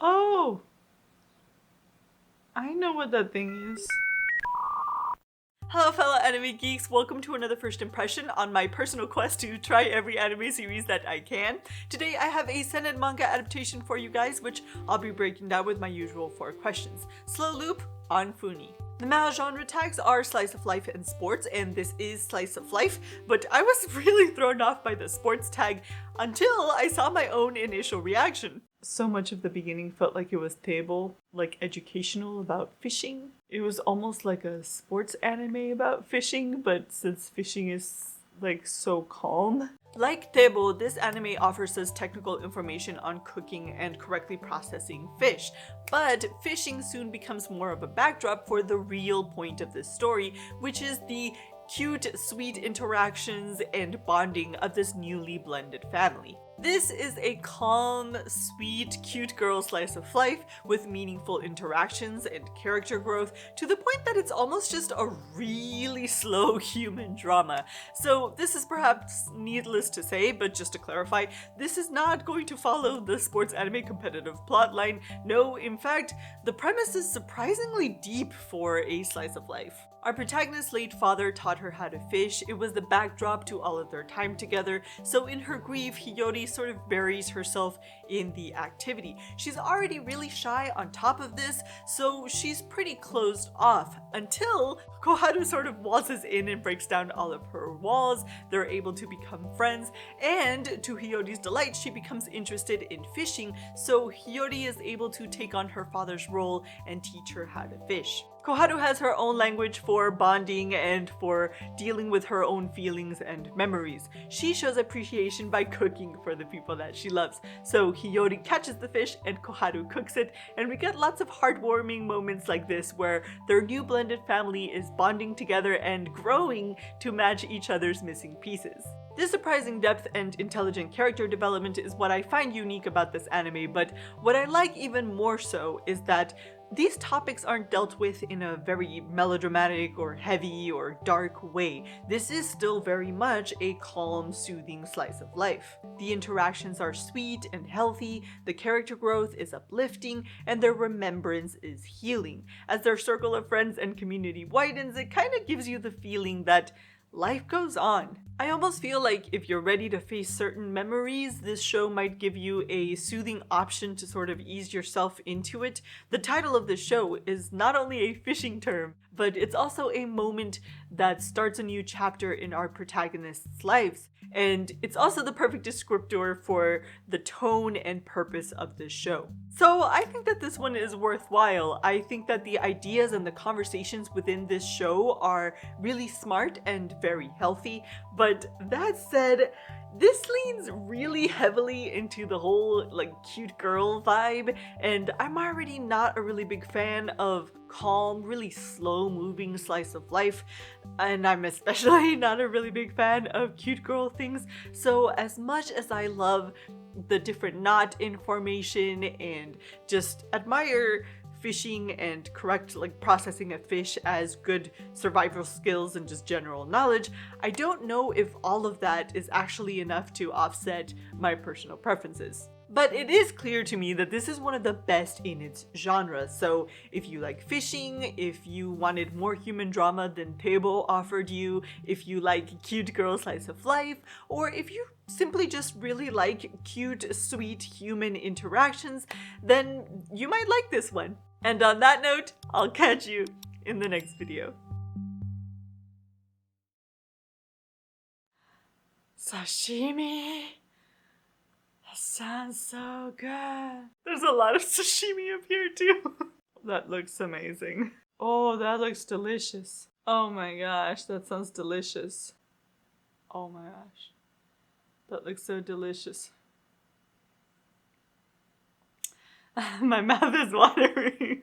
Oh! I know what that thing is. Hello fellow anime geeks, welcome to another first impression on my personal quest to try every anime series that I can. Today I have a Seinen manga adaptation for you guys, which I'll be breaking down with my usual 4 questions. Slow loop on Funi. The male genre tags are slice of life and sports, and this is slice of life, but I was really thrown off by the sports tag until I saw my own initial reaction. So much of the beginning felt like it was Teibou, like educational about fishing. It was almost like a sports anime about fishing, but since fishing is like so calm. Like Teibou, this anime offers us technical information on cooking and correctly processing fish, but fishing soon becomes more of a backdrop for the real point of this story, which is the cute, sweet interactions and bonding of this newly blended family. This is a calm, sweet, cute girl slice of life with meaningful interactions and character growth to the point that it's almost just a really slow human drama. So this is perhaps needless to say, but just to clarify, this is not going to follow the sports anime competitive plotline. No, in fact, the premise is surprisingly deep for a slice of life. Our protagonist's late father taught her how to fish. It was the backdrop to all of their time together, so in her grief, Hiyori sort of buries herself in the activity. She's already really shy on top of this, so she's pretty closed off until Koharu sort of waltzes in and breaks down all of her walls. They're able to become friends, and to Hiyori's delight, she becomes interested in fishing, so Hiyori is able to take on her father's role and teach her how to fish. Koharu has her own language for bonding and for dealing with her own feelings and memories. She shows appreciation by cooking for the people that she loves. So Hiyori catches the fish and Koharu cooks it, and we get lots of heartwarming moments like this where their new blended family is bonding together and growing to match each other's missing pieces. This surprising depth and intelligent character development is what I find unique about this anime, but what I like even more so is that these topics aren't dealt with in a very melodramatic or heavy or dark way. This is still very much a calm, soothing slice of life. The interactions are sweet and healthy, the character growth is uplifting, and their remembrance is healing. As their circle of friends and community widens, it kind of gives you the feeling that life goes on. I almost feel like if you're ready to face certain memories, this show might give you a soothing option to sort of ease yourself into it. The title of this show is not only a fishing term, but it's also a moment that starts a new chapter in our protagonists' lives. And it's also the perfect descriptor for the tone and purpose of this show. So I think that this one is worthwhile. I think that the ideas and the conversations within this show are really smart and very healthy. But that said, this leans really heavily into the whole like cute girl vibe, and I'm already not a really big fan of calm, really slow moving slice of life, and I'm especially not a really big fan of cute girl things. So as much as I love the different knot information and just admire fishing and correct processing a fish as good survival skills and just general knowledge, I don't know if all of that is actually enough to offset my personal preferences. But it is clear to me that this is one of the best in its genre, so if you like fishing, if you wanted more human drama than Teibou offered you, if you like cute girl slice of life, or if you simply just really like cute, sweet human interactions, then you might like this one. And on that note, I'll catch you in the next video. Sashimi. That sounds so good. There's a lot of sashimi up here too. That looks amazing. Oh, that looks delicious. Oh my gosh, that sounds delicious. Oh my gosh. That looks so delicious. My mouth is watering.